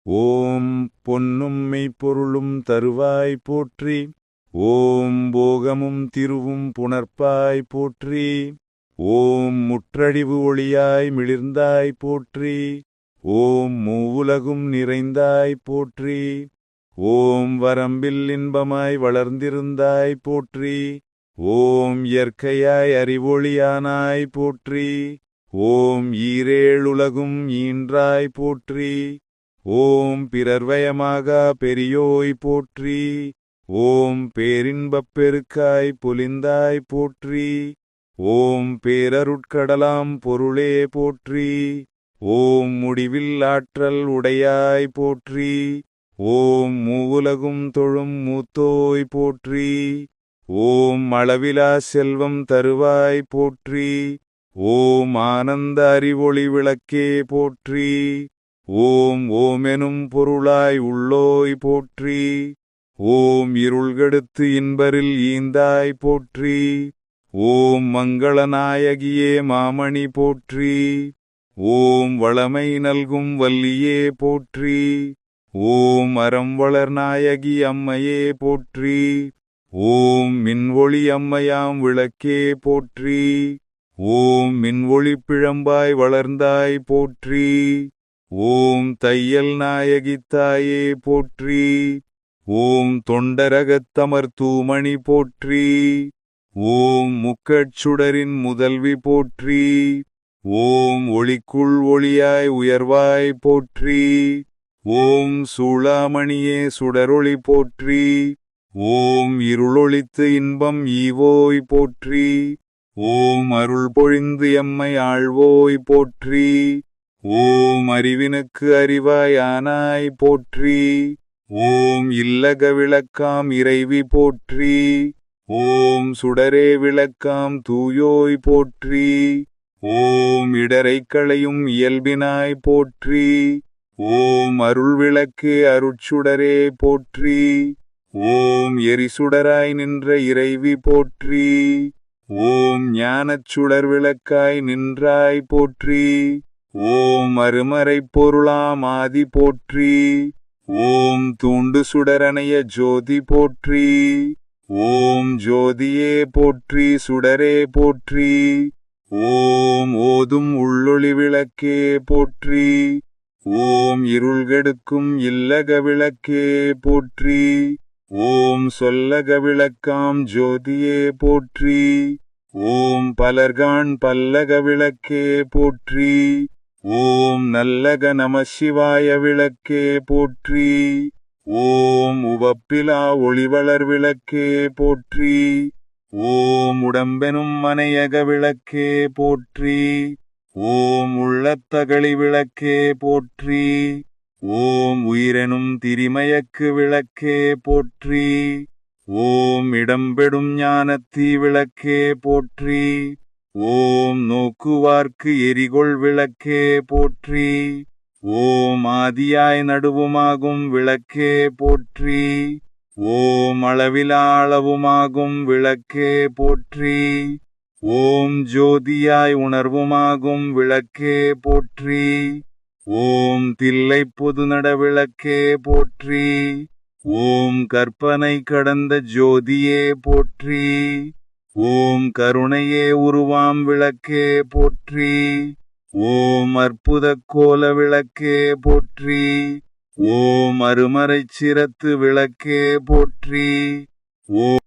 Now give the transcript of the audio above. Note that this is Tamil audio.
ஓம் பொன்னும் மெய்ப்பொருளும் தருவாய் போற்றி. ஓம் போகமும் திருவும் புணர்ப்பாய் போற்றி. ஓம் முற்றடிவு ஒளியாய் மிளிர்ந்தாய் போற்றி. ஓம் மூவுலகும் நிறைந்தாய் போற்றி. ஓம் வரம்பில் இன்பமாய் வளர்ந்திருந்தாய் போற்றி. ஓம் இயற்கையாய் அறிவொளியானாய் போற்றி. ஓம் ஈரேழுலகும் ஈன்றாய் போற்றி. ஓம் பிறர்வயமாகா பெரியோய் போற்றி. ஓம் பேரின்பப் பெருக்காய் பொலிந்தாய் போற்றி. ஓம் பேரருட்கடலாம் பொருளே போற்றி. ஓம் முடிவில் ஆற்றல் உடையாய் போற்றி. ஓம் மூவுலகும் தொழும் மூத்தோய் போற்றி. ஓம் அளவிலா செல்வம் தருவாய் போற்றி. ஓம் ஆனந்த அறிவொளி விளக்கே போற்றி. ஓம் ஓமெனும் பொருளாய் உள்ளோய் போற்றி. ஓம் இருள்கெடுத்து இன்பரில் ஈந்தாய் போற்றி. ஓம் மங்களநாயகியே மாமணி போற்றி. ஓம் வளமை நல்கும் வல்லியே போற்றி. ஓம் அறம் வளர்நாயகி அம்மையே போற்றி. ஓம் மின்வொளி அம்மையாம் விளக்கே போற்றி. ஓம் மின்வொளி பிழம்பாய் வளர்ந்தாய் போற்றி. ஓம் தையல் நாயகித்தாயே போற்றி. ஓம் தொண்டரகத்தமர் தூமணி போற்றி. ஓம் முக்கட்சுடரின் முதல்வி போற்றி. ஓம் ஒளிக்குள் ஒளியாய் உயர்வாய் போற்றி. ஓம் சூளாமணியே சுடரொளி போற்றி. ஓம் இருளொளித்து இன்பம் ஈவோய் போற்றி. ஓம் அருள் பொழிந்து எம்மை ஆழ்வோய் போற்றி. ஓம் அறிவினுக்கு அறிவாய் ஆனாய் போற்றி. ஓம் இல்லக விளக்காம் இறைவி போற்றி. ஓம் சுடரே விளக்காம் தூயோய் போற்றி. ஓம் இடரை களையும் இயல்பினாய் போற்றி. ஓம் அருள் விளக்கே அருட்சுடரே போற்றி. ஓம் எரிசுடராய் நின்ற இறைவி போற்றி. ஓம் ஞானச் சுடர் விளக்காய் நின்றாய் போற்றி. ஓம் அருமறைப் பொருளாம் ஆதி போற்றி. ஓம் தூண்டு சுடரணைய ஜோதி போற்றி. ஓம் ஜோதியே போற்றி சுடரே போற்றி. ஓம் ஓதும் உள்ளொளி விளக்கே போற்றி. ஓம் இருள்கெடுக்கும் இல்லக விளக்கே போற்றி. ஓம் சொல்லக விளக்காம் ஜோதியே போற்றி. ஓம் பலர்கான் பல்லக விளக்கே போற்றி. ஓம் நல்லக நமசிவாய விளக்கே போற்றி. ஓம் உவப்பிலா ஒளிவளர் விளக்கே போற்றி. ஓம் உடம்பெனும் மனையக விளக்கே போற்றி. ஓம் உள்ளத்தகளி விளக்கே போற்றி. ஓம் உயிரெனும் திரிமயக்கு விளக்கே போற்றி. ஓம் இடம்பெடும் ஞானத்தீ விளக்கே போற்றி. ஓம் நோக்குவார்க்கு எரிகொள் விளக்கே போற்றி. ஓம் ஆதியாய் நடுவுமாகும் விளக்கே போற்றி. ஓம் அளவிலா அளவுமாகும் விளக்கே போற்றி. ஓம் ஜோதியாய் உணர்வுமாகும் விளக்கே போற்றி. ஓம் தில்லை பொதுநட விளக்கே போற்றி. ஓம் கற்பனை கடந்த ஜோதியே போற்றி. ஓம் கருணையே உருவாம் விளக்கே போற்றி. ஓம் அற்புத கோல விளக்கே போற்றி. ஓம் அருமறைச் சிரத்து விளக்கே போற்றி. ஓம்